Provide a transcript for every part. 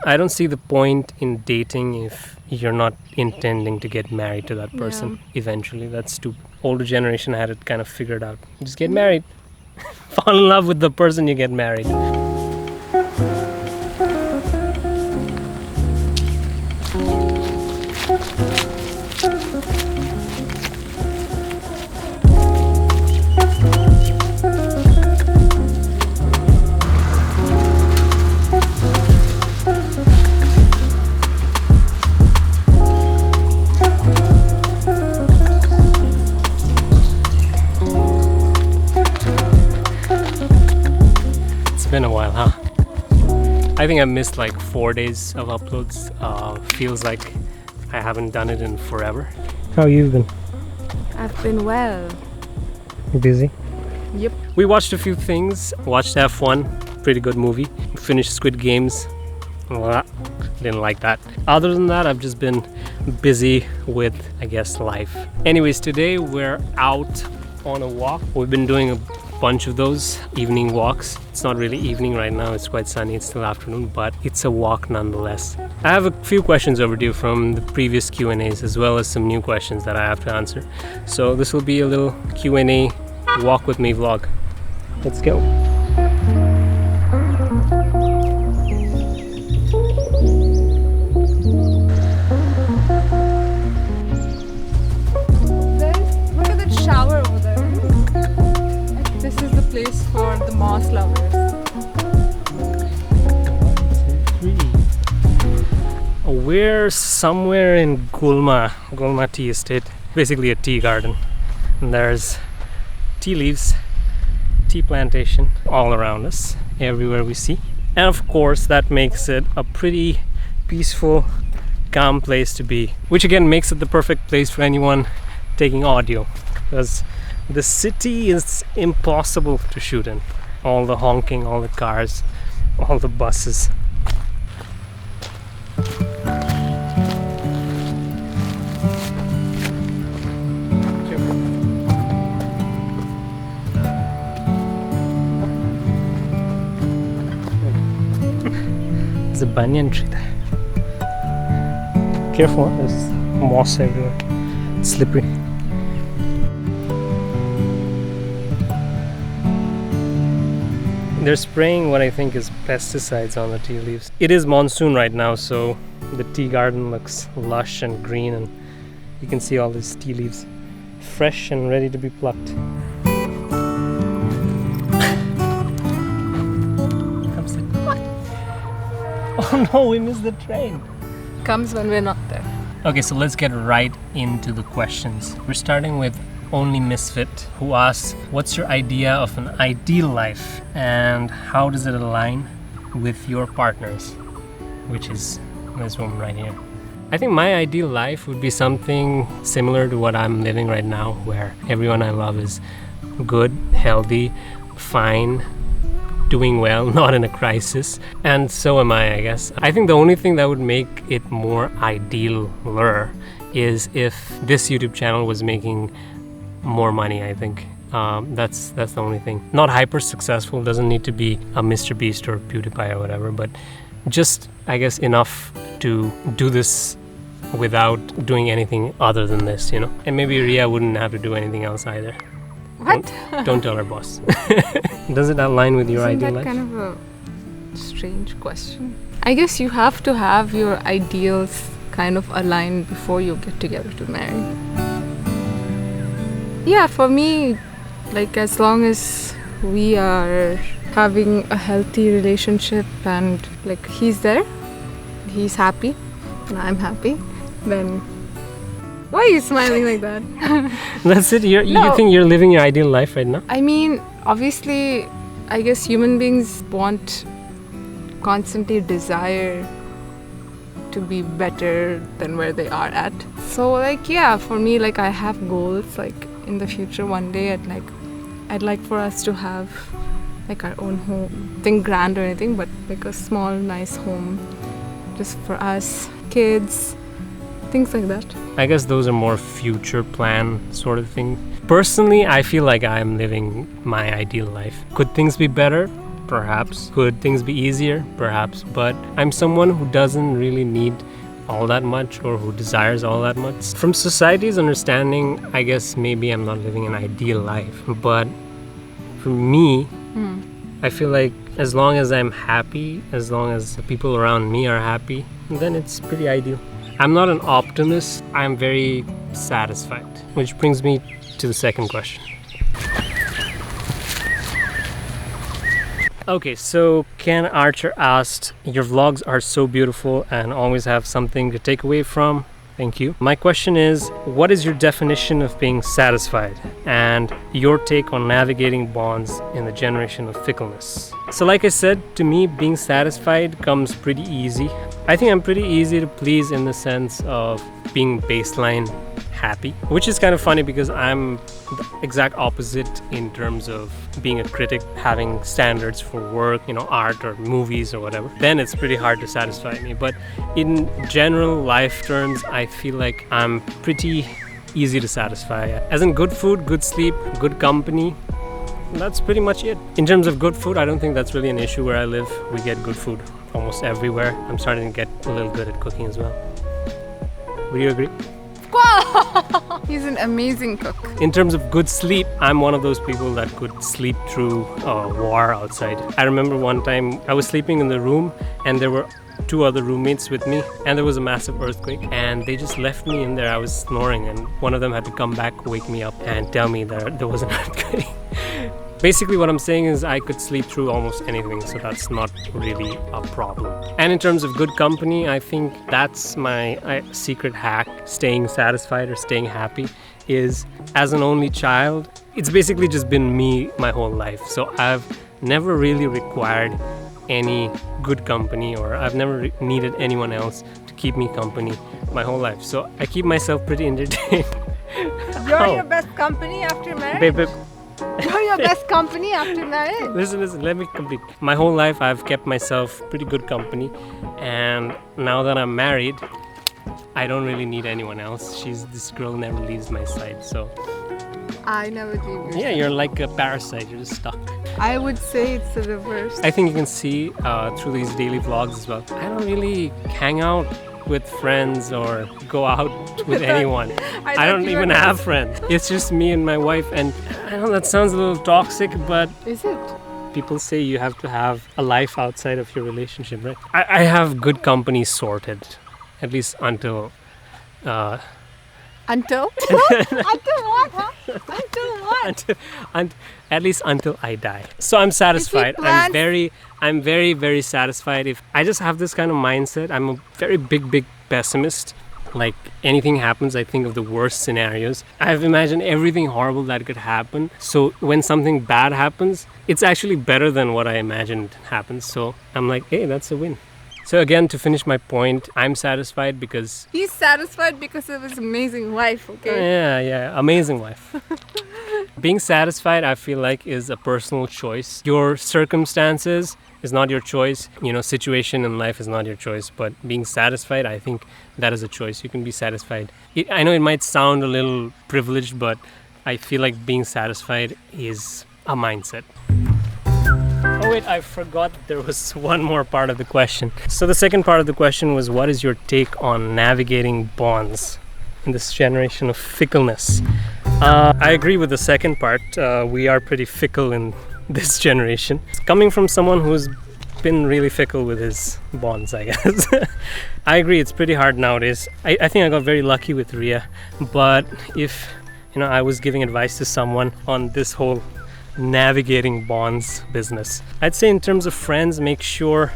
I don't see the point in dating if you're not intending to get married to that person eventually. That's stupid. Older generation had it kind of figured out. Just get married. Fall in love with the person you get married. Been a while, huh? I think I missed like 4 days of uploads. Feels like I haven't done it in forever. How you been? I've been well. You busy? Yep. We watched a few things. Watched F1, pretty good movie. Finished Squid Games. Didn't like that. Other than that, I've just been busy with, I guess, life. Anyways, today we're out on a walk. We've been doing a bunch of those evening walks. It's not really evening right now, it's quite sunny, it's still afternoon, but it's a walk nonetheless. I have a few questions overdue from the previous Q&As as well as some new questions that I have to answer. So this will be a little Q&A walk with me vlog. Let's go. Look at that shower over there. This is the place for the moss lovers. We're somewhere in Gulma Tea Estate, basically a tea garden. And there's tea leaves, tea plantation all around us, everywhere we see. And of course that makes it a pretty peaceful, calm place to be, which again makes it the perfect place for anyone taking audio, because the city is impossible to shoot in. All the honking, all the cars, all the buses. There's a banyan tree there. Careful, there's moss everywhere. It's slippery. They're spraying what I think is pesticides on the tea leaves. It is monsoon right now, so the tea garden looks lush and green, and you can see all these tea leaves fresh and ready to be plucked. Oh no, we missed the train. Comes when we're not there. Okay, so let's get right into the questions. We're starting with Only Misfit, who asks, what's your idea of an ideal life and how does it align with your partners? Which is this woman right here. I think my ideal life would be something similar to what I'm living right now, where everyone I love is good, healthy, fine, doing well, not in a crisis, and so am I guess. I think the only thing that would make it more idealer is if this YouTube channel was making more money. I think that's the only thing. Not hyper successful, doesn't need to be a Mr. Beast or PewDiePie or whatever, but just I guess enough to do this without doing anything other than this, you know. And maybe Ria wouldn't have to do anything else either. What? Don't tell her boss. Does it align with your ideal life? Isn't that kind of a strange question? I guess you have to have your ideals kind of aligned before you get together to marry. Yeah, for me, like as long as we are having a healthy relationship and like he's there, he's happy, and I'm happy, then why are you smiling like that? That's it? You think you're living your ideal life right now? I mean, obviously, I guess human beings constantly desire to be better than where they are at. So like, yeah, for me, like I have goals, like in the future one day I'd like for us to have like our own home. Nothing grand or anything, but like a small, nice home just for us, kids, things like that. I guess those are more future plan sort of thing. Personally, I feel like I'm living my ideal life. Could things be better? Perhaps. Could things be easier? Perhaps. But I'm someone who doesn't really need all that much or who desires all that much. From society's understanding, I guess maybe I'm not living an ideal life. But for me, I feel like as long as I'm happy, as long as the people around me are happy, then it's pretty ideal. I'm not an optimist. I'm very satisfied. Which brings me to the second question. Okay, so Ken Archer asked, your vlogs are so beautiful and always have something to take away from. Thank you. My question is, what is your definition of being satisfied and your take on navigating bonds in the generation of fickleness? So like I said, to me, being satisfied comes pretty easy. I think I'm pretty easy to please in the sense of being baseline happy, which is kind of funny because I'm the exact opposite in terms of being a critic, having standards for work, art or movies or whatever. Then it's pretty hard to satisfy me. But in general life terms, I feel like I'm pretty easy to satisfy. As in good food, good sleep, good company, that's pretty much it. In terms of good food, I don't think that's really an issue where I live. We get good food almost everywhere. I'm starting to get a little good at cooking as well. Would you agree? He's an amazing cook. In terms of good sleep, I'm one of those people that could sleep through a war outside. I remember one time I was sleeping in the room and there were 2 other roommates with me and there was a massive earthquake and they just left me in there. I was snoring and one of them had to come back, wake me up and tell me that there was an earthquake. Basically what I'm saying is I could sleep through almost anything, so that's not really a problem. And in terms of good company, I think that's my secret hack, staying satisfied or staying happy, is as an only child, it's basically just been me my whole life. So I've never really required any good company or I've never needed anyone else to keep me company my whole life. So I keep myself pretty entertained. You're your best company after marriage? Babe. You're your best company after marriage. Listen, let me complete. My whole life I've kept myself pretty good company, and now that I'm married, I don't really need anyone else. This girl never leaves my side, so. I never leave you. Yeah, you're like a parasite, you're just stuck. I would say it's the reverse. I think you can see through these daily vlogs as well. I don't really hang out with friends or go out with anyone. I don't even have friends. It's just me and my wife, and I know that sounds a little toxic, but is it? People say you have to have a life outside of your relationship, right? I have good company sorted, at least until Until? Until what, huh? Until what? At least until I die. So I'm satisfied. I'm very, very satisfied. If I just have this kind of mindset, I'm a very big pessimist. Like anything happens, I think of the worst scenarios. I've imagined everything horrible that could happen. So when something bad happens, it's actually better than what I imagined happens. So I'm like, hey, that's a win. So again, to finish my point, I'm satisfied because... He's satisfied because of his amazing wife, okay? Yeah, amazing wife. Being satisfied, I feel like, is a personal choice. Your circumstances is not your choice. Situation in life is not your choice. But being satisfied, I think that is a choice. You can be satisfied. I know it might sound a little privileged, but I feel like being satisfied is a mindset. Oh wait, I forgot there was one more part of the question. So the second part of the question was, what is your take on navigating bonds in this generation of fickleness? I agree with the second part. We are pretty fickle in this generation. Coming from someone who's been really fickle with his bonds, I guess. I agree, it's pretty hard nowadays. I think I got very lucky with Ria, but if I was giving advice to someone on this whole navigating bonds business, I'd say in terms of friends, make sure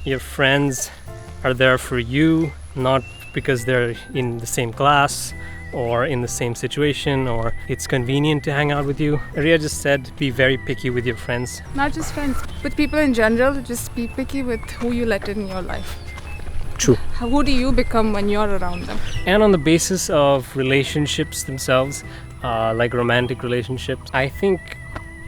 your friends are there for you, not because they're in the same class or in the same situation or it's convenient to hang out with you. Ria just said be very picky with your friends. Not just friends, with people in general, just be picky with who you let in your life. True. Who do you become when you're around them? And on the basis of relationships themselves, like romantic relationships, I think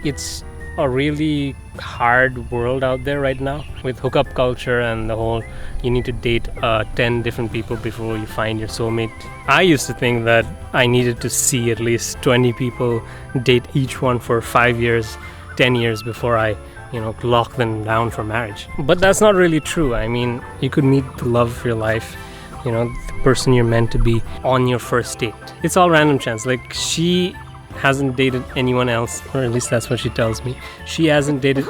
it's a really hard world out there right now with hookup culture and the whole you need to date 10 different people before you find your soulmate. I used to think that I needed to see at least 20 people, date each one for 5 years, 10 years before I lock them down for marriage. But that's not really true. I mean, you could meet the love of your life, the person you're meant to be on your first date. It's all random chance. Like, she hasn't dated anyone else, or at least that's what she tells me. She hasn't dated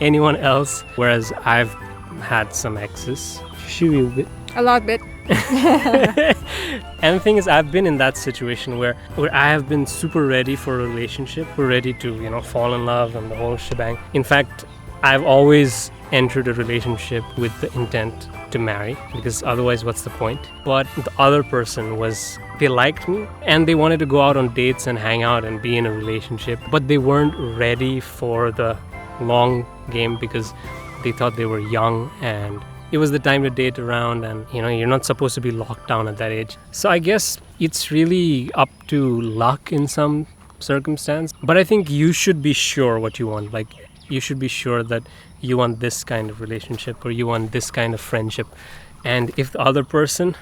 anyone else, whereas I've had some exes. A lot bit. And the thing is, I've been in that situation where I have been super ready for a relationship. We're ready to, fall in love and the whole shebang. In fact, I've always entered a relationship with the intent to marry, because otherwise what's the point? But the other person they liked me and they wanted to go out on dates and hang out and be in a relationship, but they weren't ready for the long game because they thought they were young and it was the time to date around, and you're not supposed to be locked down at that age. So I guess it's really up to luck in some circumstance, but I think you should be sure what you want. Like, you should be sure that you want this kind of relationship or you want this kind of friendship. And if the other person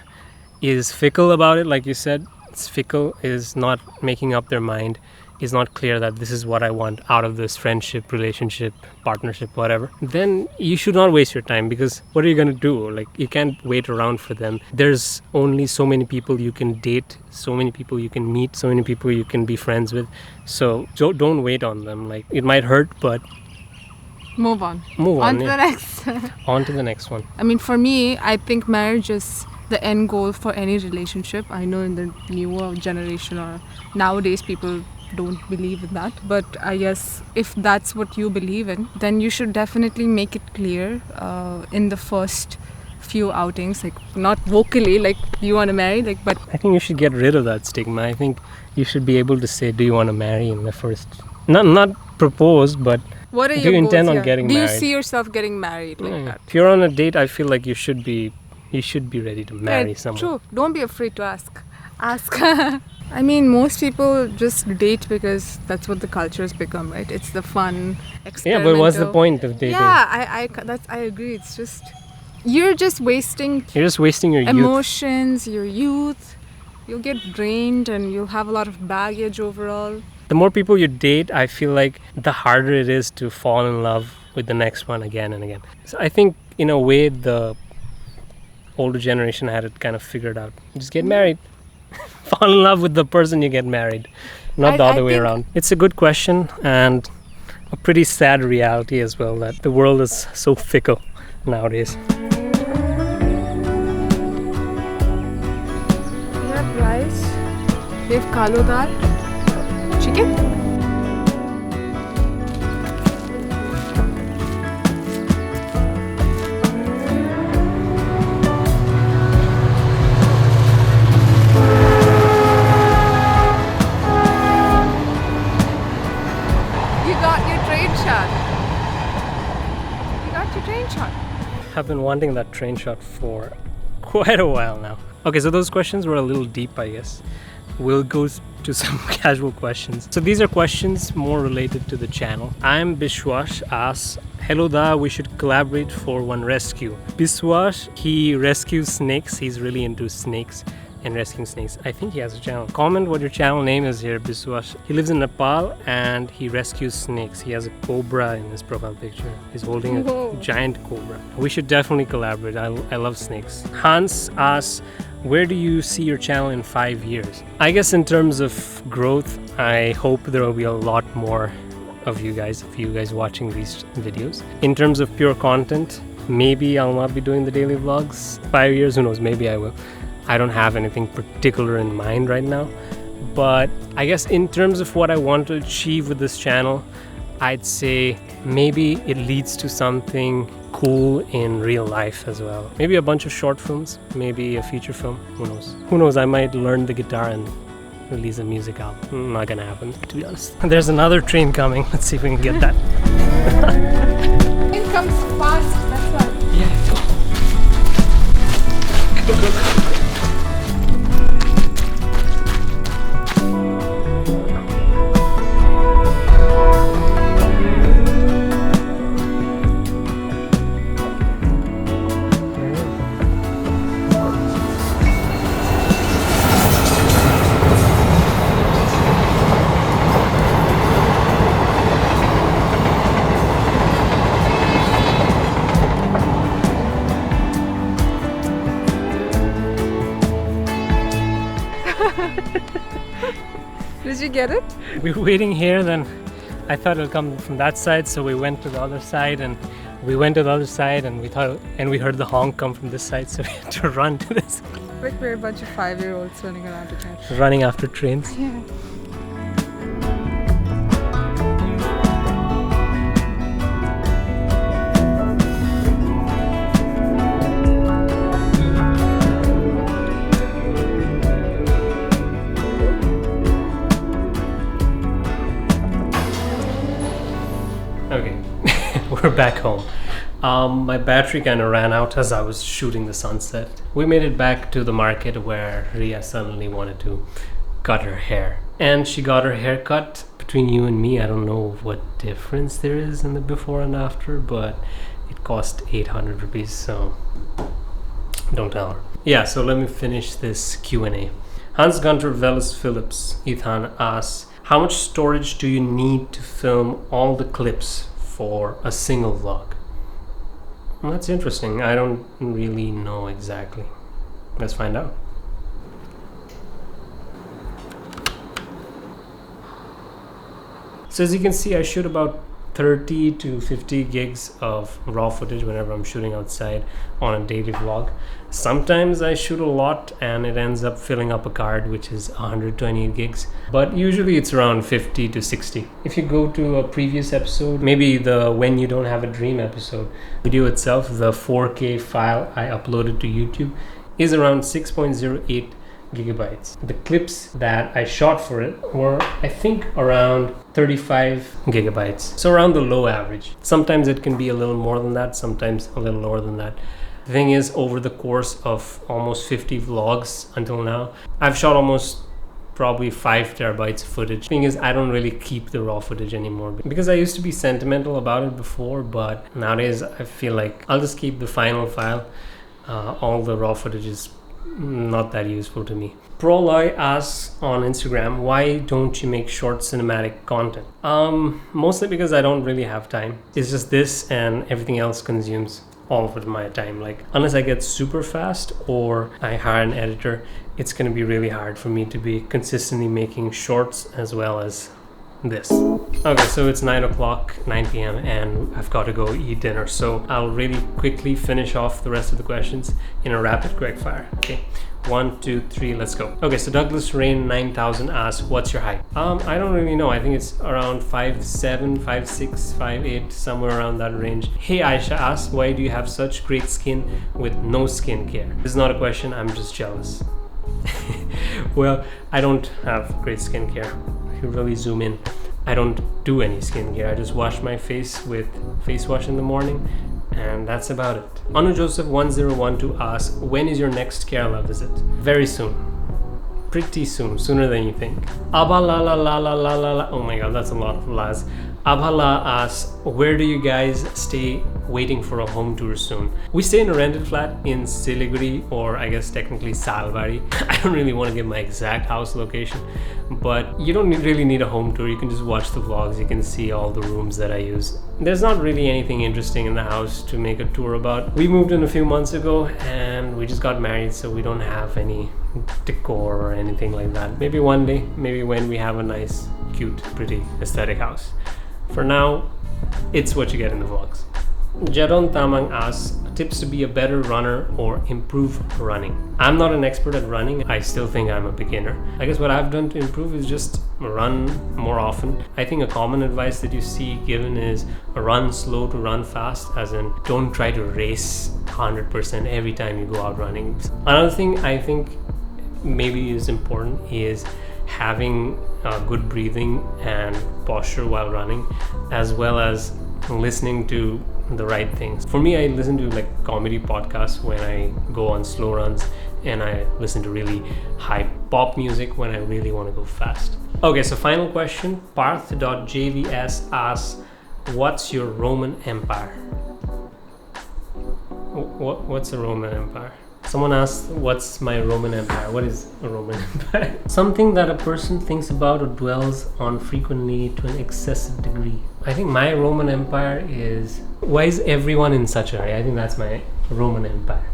is fickle about it, like you said, it's fickle, is not making up their mind, is not clear that this is what I want out of this friendship, relationship, partnership, whatever, then you should not waste your time, because what are you going to do? Like, you can't wait around for them. There's only so many people you can date, so many people you can meet, so many people you can be friends with. So don't wait on them. Like, it might hurt, but Move on. On to the next. On to the next one. I mean, for me, I think marriage is the end goal for any relationship. I know in the newer generation or nowadays people don't believe in that, but I guess if that's what you believe in, then you should definitely make it clear in the first few outings, like not vocally, like you want to marry, but I think you should get rid of that stigma. I think you should be able to say, do you want to marry in the first, not propose, but what are do you intend on getting married? Do you see yourself getting married like that? If you're on a date, I feel like you should be ready to marry someone. True. Don't be afraid to ask. I mean, most people just date because that's what the culture has become, right? It's the fun, experimental. Yeah, but what's the point of dating? Yeah, I agree. It's just you're just wasting your emotions, your youth. You'll get drained and you'll have a lot of baggage overall. The more people you date, I feel like the harder it is to fall in love with the next one again and again. So I think in a way the older generation had it kind of figured out. Just get married. Fall in love with the person you get married, not the other way around. It's a good question and a pretty sad reality as well, that the world is so fickle nowadays. We have rice, we have kalo dal, chicken. I've been wanting that train shot for quite a while now. Okay, so those questions were a little deep, I guess. We'll go to some casual questions. So these are questions more related to the channel. I'm Bishwash asks, hello da, we should collaborate for one rescue. Bishwash, he rescues snakes. He's really into snakes and rescuing snakes. I think he has a channel. Comment what your channel name is here, Bishwash. He lives in Nepal and he rescues snakes. He has a cobra in his profile picture. He's holding a giant cobra. We should definitely collaborate. I love snakes. Hans asks, where do you see your channel in 5 years? I guess in terms of growth, I hope there will be a lot more of you guys watching these videos. In terms of pure content, maybe I'll not be doing the daily vlogs. 5 years, who knows, maybe I will. I don't have anything particular in mind right now, but I guess in terms of what I want to achieve with this channel, I'd say maybe it leads to something cool in real life as well. Maybe a bunch of short films, maybe a feature film, who knows. Who knows, I might learn the guitar and release a music album. Not gonna happen, to be honest. There's another train coming, let's see if we can get that. It comes fast, that's why. Yeah, go. Did you get it? We were waiting here, then I thought it'll come from that side, so we went to the other side, and we went to the other side, and we heard the honk come from this side, so we had to run to this. Like we're a bunch of 5-year-olds running around to catch. Running after trains. Yeah. Okay, we're back home. My battery kind of ran out as I was shooting the sunset. We made it back to the market where Ria suddenly wanted to cut her hair. And she got her hair cut. Between you and me, I don't know what difference there is in the before and after, but it cost 800 rupees, so don't tell her. Yeah, so let me finish this Q&A. Hans Gunter Velis Phillips, Ethan asks, how much storage do you need to film all the clips for a single vlog? Well, that's interesting. I don't really know exactly. Let's find out. So as you can see, I shoot about 30 to 50 gigs of raw footage whenever I'm shooting outside on a daily vlog. Sometimes I shoot a lot and it ends up filling up a card, which is 128 gigs, but usually it's around 50 to 60. If you go to a previous episode, maybe the When You Don't Have a Dream episode, video itself, the 4K file I uploaded to YouTube is around 6.08 gigabytes. The clips that I shot for it were, I think, around 35 gigabytes. So around the low average. Sometimes it can be a little more than that, sometimes a little lower than that. The thing is, over the course of almost 50 vlogs until now, I've shot almost probably 5 terabytes of footage. The thing is, I don't really keep the raw footage anymore because I used to be sentimental about it before, but nowadays I feel like I'll just keep the final file. All the raw footage is not that useful to me. Proloy asks on Instagram, why don't you make short cinematic content? Mostly because I don't really have time. It's just this and everything else consumes all of my time. Like, unless I get super fast or I hire an editor, it's going to be really hard for me to be consistently making shorts as well as this. Okay, so it's 9 p.m. and I've got to go eat dinner, so I'll really quickly finish off the rest of the questions in a rapid quick fire. Okay, 1, 2, 3, let's go. Okay, so Douglas Rain 9000 asks, what's your height? I don't really know. I think it's around 5'7", 5'6", 5'8", somewhere around that range. Hey Aisha asks, why do you have such great skin with no skincare? This is not a question, I'm just jealous. Well, I don't have great skincare. If you really zoom in, I don't do any skincare. I just wash my face with face wash in the morning, and that's about it. Anu Joseph 1012 asks, when is your next Kerala visit? Very soon. Pretty soon, sooner than you think. Abha la la la la la la la. Oh my god, that's a lot of las. Abhala asks, where do you guys stay waiting for a home tour soon? We stay in a rented flat in Siliguri, or I guess technically Salbari. I don't really want to give my exact house location, but you don't really need a home tour. You can just watch the vlogs. You can see all the rooms that I use. There's not really anything interesting in the house to make a tour about. We moved in a few months ago and we just got married, so we don't have any decor or anything like that. Maybe one day, maybe when we have a nice, cute, pretty, aesthetic house. For now, it's what you get in the vlogs. Jadon Tamang asks, tips to be a better runner or improve running. I'm not an expert at running. I still think I'm a beginner. I guess what I've done to improve is just run more often. I think a common advice that you see given is run slow to run fast, as in don't try to race 100% every time you go out running. Another thing I think maybe is important is having good breathing and posture while running, as well as listening to the right things. For me, I listen to like comedy podcasts when I go on slow runs, and I listen to really high pop music when I really want to go fast. Okay, so final question. Parth.jvs asks, what's your Roman Empire? What's a Roman Empire? Someone asked, what's my Roman Empire? What is a Roman Empire? Something that a person thinks about or dwells on frequently to an excessive degree. I think my Roman Empire is, why is everyone in such a hurry? I think that's my Roman Empire.